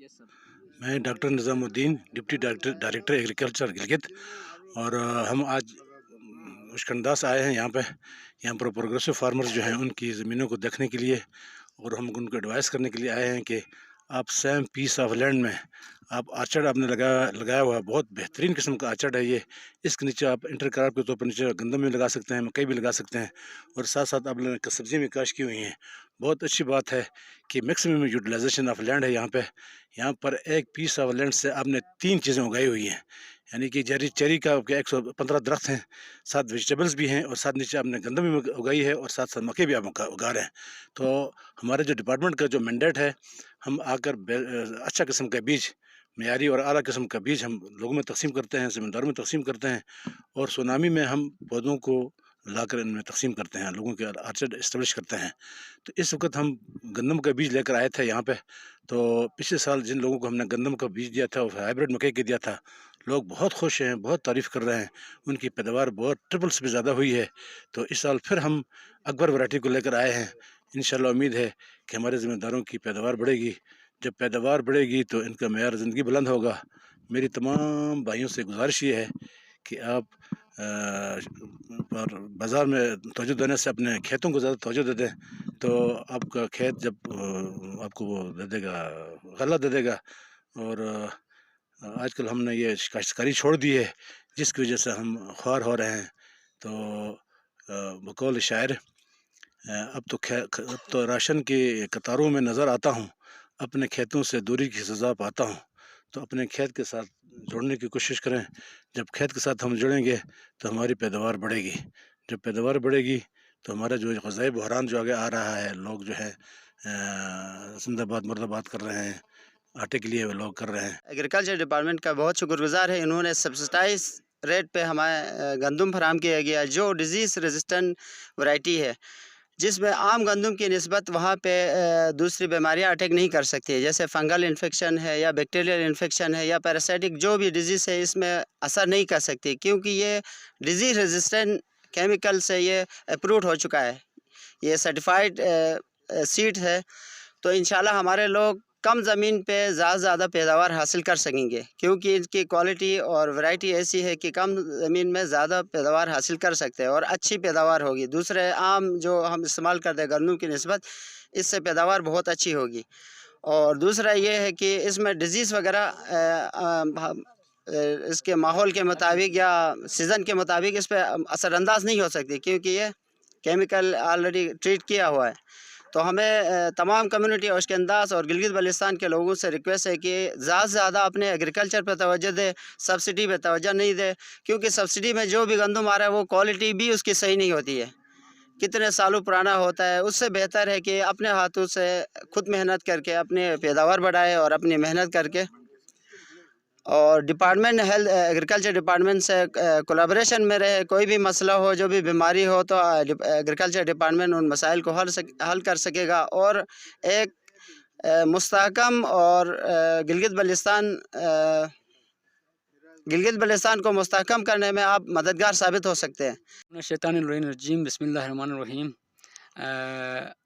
मैं doctor Nizamuddin, deputy director agriculture Gilgit. और हम आज मुश्किल से आए हैं यहाँ पे। यहाँ पर प्रोग्रेसिव फार्मर्स जो हैं उनकी ज़मीनों को देखने के लिए, और हम उनको एडवाइस करने के लिए आए हैं कि आप सेम पीस ऑफ लैंड में आप आर्चर्ड आपने लगाया हुआ है, बहुत बेहतरीन किस्म का आर्चर्ड है ये। इसके नीचे आप इंटर क्रॉप के तौर पर नीचे गंदम भी लगा सकते हैं, मकई भी लगा सकते हैं, और साथ साथ आप लोगों ने सब्ज़ी भी काश की हुई हैं। बहुत अच्छी बात है कि मैक्सिमम यूटिलाइजेशन ऑफ लैंड है यहाँ पे। यहाँ पर एक पीस ऑफ लैंड से आपने 3 चीज़ें उगाई हुई हैं, यानी कि चेरी का 115 दरख्त हैं, साथ वेजिटेबल्स भी हैं, और साथ नीचे आपने गंदम भी उगाई है, और साथ साथ मकई भी आप उगा रहे हैं। तो हमारे जो डिपार्टमेंट का जो मैंडेट है, हम आकर अच्छा किस्म का बीज, मयारी और आला किस्म का बीज हम लोगों में तकसीम करते हैं, ज़मींदारों में तकसीम करते हैं, और सुनामी में हम पौधों को लाकर इनमें तकसीम करते हैं, लोगों के आर्चर्ड इस्टेब्लिश करते हैं। तो इस वक्त हम गंदम का बीज लेकर आए थे यहाँ पे। तो पिछले साल जिन लोगों को हमने गंदम का बीज दिया था और हाइब्रिड मकई के दिया था, लोग बहुत खुश हैं, बहुत तारीफ़ कर रहे हैं, उनकी पैदावार बहुत ट्रिपल से भी ज़्यादा हुई है। तो इस साल फिर हम अकबर वैरायटी को लेकर आए हैं। इंशाल्लाह उम्मीद है कि हमारे ज़मींदारों की पैदावार बढ़ेगी। जब पैदावार बढ़ेगी तो इनका मेयार ज़िंदगी बुलंद होगा। मेरी तमाम भाइयों से गुजारिश ये है कि आप पर बाज़ार में तवज्जो देने से अपने खेतों को ज़्यादा तवज्जो दे दें, तो आपका खेत जब आपको वो दे देगा, गल्ला दे देगा। और आजकल हमने ये काश्तकारी छोड़ दी है, जिसकी वजह से हम ख्वार हो रहे हैं। तो बकौल शायर, अब तो राशन की कतारों में नज़र आता हूँ, अपने खेतों से दूरी की सज़ा पाता हूँ। तो अपने खेत के साथ जुड़ने की कोशिश करें। जब खेत के साथ हम जुड़ेंगे तो हमारी पैदावार बढ़ेगी। जब पैदावार बढ़ेगी तो हमारा जो ग़ज़ाई बहरान जो आगे आ रहा है, लोग जो है ज़िंदाबाद मुर्दाबाद कर रहे हैं, आटे के लिए वो लोग कर रहे हैं। एग्रीकल्चर डिपार्टमेंट का बहुत शुक्रगुजार है। इन्होंने सब्सिडाइज रेट पे हमें गंदम फराहम किया गया, जो डिजीज़ रेजिस्टेंट वैरायटी है, जिसमें आम गंदम की निस्बत वहाँ पे दूसरी बीमारियाँ अटैक नहीं कर सकती, जैसे फंगल इन्फेक्शन है या बैक्टीरियल इन्फेक्शन है या पैरासाइटिक जो भी डिजीज़ है, इसमें असर नहीं कर सकती, क्योंकि ये डिजीज़ रेजिस्टेंट केमिकल से ये अप्रूव्ड हो चुका है, ये सर्टिफाइड सीड है। तो इंशाल्लाह हमारे लोग कम ज़मीन पे ज़्यादा से ज़्यादा पैदावार हासिल कर सकेंगे, क्योंकि इनकी क्वालिटी और वैरायटी ऐसी है कि कम ज़मीन में ज़्यादा पैदावार हासिल कर सकते हैं और अच्छी पैदावार होगी। दूसरे आम जो हम इस्तेमाल करते हैं गंदम की निस्बत, इससे पैदावार बहुत अच्छी होगी। और दूसरा ये है कि इसमें डिज़ीज़ वगैरह इसके माहौल के मुताबिक या सीज़न के मुताबिक इस पर असरअंदाज नहीं हो सकती, क्योंकि ये केमिकल ऑलरेडी ट्रीट किया हुआ है। तो हमें तमाम कम्युनिटी और उसके अंदाज और गिलगित बल्तिस्तान के लोगों से रिक्वेस्ट है कि ज़्यादा से ज़्यादा अपने एग्रीकल्चर पर तवज्जो दे, सब्सिडी पे तवज्जो नहीं दे, क्योंकि सब्सिडी में जो भी गंदम आ रहा है वो क्वालिटी भी उसकी सही नहीं होती है, कितने सालों पुराना होता है। उससे बेहतर है कि अपने हाथों से खुद मेहनत करके अपने पैदावार बढ़ाए और अपनी मेहनत करके, और डिपार्टमेंट हेल्थ एग्रीकल्चर डिपार्टमेंट से कोलैबोरेशन में रहे। कोई भी मसला हो, जो भी बीमारी हो, तो एग्रीकल्चर डिपार्टमेंट उन मसाइल को हल कर सकेगा, और एक मुस्तहकम और गिलगित बल्तिस्तान को मुस्तहकम करने में आप मददगार साबित हो सकते हैं। शैतानिर्रजीम, बिस्मिल्लाहिर्रहमानिर्रहीम।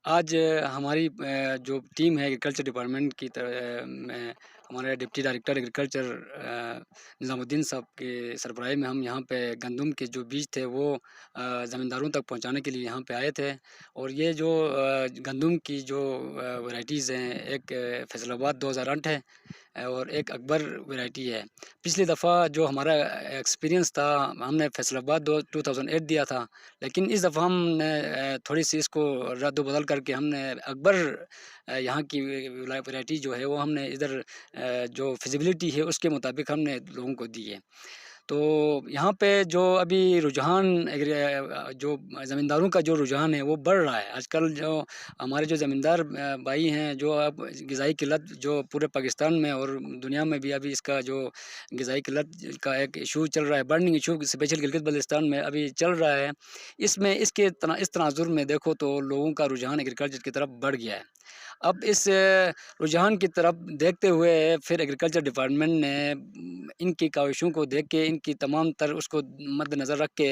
आज हमारी जो टीम है एग्रीकल्चर डिपार्टमेंट की में हमारे डिप्टी डायरेक्टर एग्रीकल्चर निज़ामुद्दीन साहब के सरबराही में हम यहाँ पे गंदम के जो बीज थे वो ज़मींदारों तक पहुँचाने के लिए यहाँ पे आए थे। और ये जो गंदम की जो वैराइटीज़ हैं, एक फैसलाबाद 2008 है और एक अकबर वैरायटी है। पिछली दफ़ा जो हमारा एक्सपीरियंस था, हमने फैसलाबाद 2008 दिया था, लेकिन इस दफ़ा हमने थोड़ी सी इसको रद्द बदल करके हमने अकबर यहाँ की वैरायटी जो है वो हमने इधर जो फिजिबिलिटी है उसके मुताबिक हमने लोगों को दी है। तो यहाँ पे जो अभी रुझान जो ज़मींदारों का जो रुझान है वो बढ़ रहा है। आजकल जो हमारे जो ज़मींदार भाई हैं, जो अब ग़िज़ाई किल्लत जो पूरे पाकिस्तान में और दुनिया में भी अभी इसका जो ग़िज़ाई किल्लत का एक इशू चल रहा है, burning issue special Gilgit Baltistan में अभी चल रहा है। इसमें इस तनाज़ुर में देखो तो लोगों का रुझान एग्रीकल्चर की तरफ बढ़ गया है। اب اس رجحان کی طرف دیکھتے ہوئے پھر ایگریکلچر ڈپارٹمنٹ نے ان کی کاوشوں کو دیکھ کے ان کی تمام تر اس کو مد نظر رکھ کے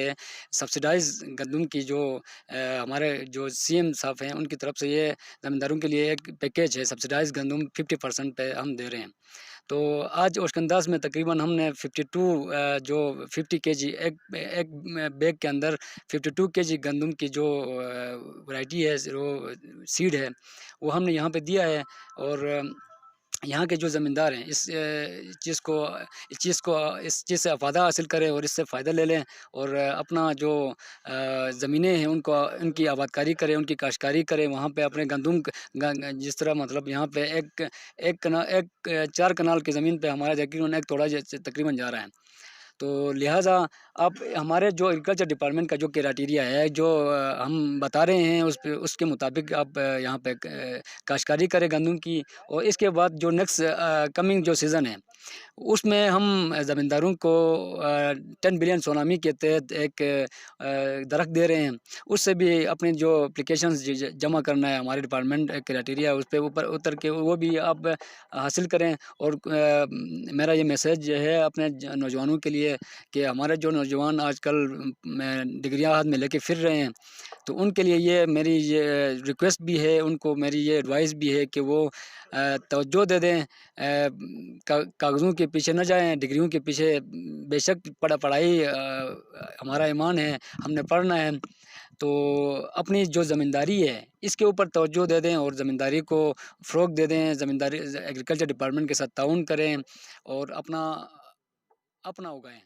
سبسیڈائز گندم کی جو ہمارے جو سی ایم صاحب ہیں ان کی طرف سے یہ زمینداروں کے لیے ایک پیکیج ہے سبسیڈائز گندم 50% پہ ہم دے رہے ہیں. تو آج اوشکنداز میں تقریباً ہم نے 52 جو 50 کے جی ایک بیگ کے اندر 52 کے جی گندم کی جو ورائٹی ہے جو سیڈ ہے وہ ہم نے یہاں پہ دیا ہے. اور یہاں کے جو زمیندار ہیں اس چیز سے افادہ حاصل کریں اور اس سے فائدہ لے لیں اور اپنا جو زمینیں ہیں ان کی آباد کاری کریں, ان کی کاشتکاری کریں. وہاں پہ اپنے گندم جس طرح مطلب یہاں پہ ایک 4 کنال کی زمین پہ ہمارا تقریباً ایک توڑا تقریباً جا رہا ہے. تو لہٰذا اب ہمارے جو ایگریکلچر ڈپارٹمنٹ کا جو کرائٹیریا ہے جو ہم بتا رہے ہیں اس کے مطابق آپ یہاں پہ کاشتکاری کریں گندم کی. اور اس کے بعد جو نیکسٹ کمنگ جو سیزن ہے اس میں ہم زمینداروں کو 10 بلین سونامی کے تحت ایک درخت دے رہے ہیں. اس سے بھی اپنی جو اپلیکیشنز جمع کرنا ہے ہمارے ڈپارٹمنٹ کرائٹیریا اس پہ اوپر اتر کے وہ بھی آپ حاصل کریں. اور میرا یہ میسیج ہے اپنے نوجوانوں کے لیے کہ ہمارے جو نوجوان آج کل ڈگریاں ہاتھ میں لے کے پھر رہے ہیں تو ان کے لیے یہ میری یہ ریکویسٹ بھی ہے, ان کو میری یہ ایڈوائس بھی ہے کہ وہ توجہ دے دیں, کاغذوں کے پیچھے نہ جائیں, ڈگریوں کے پیچھے. بے شک پڑھائی ہمارا ایمان ہے, ہم نے پڑھنا ہے, تو اپنی جو زمینداری ہے اس کے اوپر توجہ دے دیں اور زمینداری کو فروغ دے دیں. زمینداری ایگریکلچر ڈپارٹمنٹ کے ساتھ تعاون کریں اور اپنا اگائیں.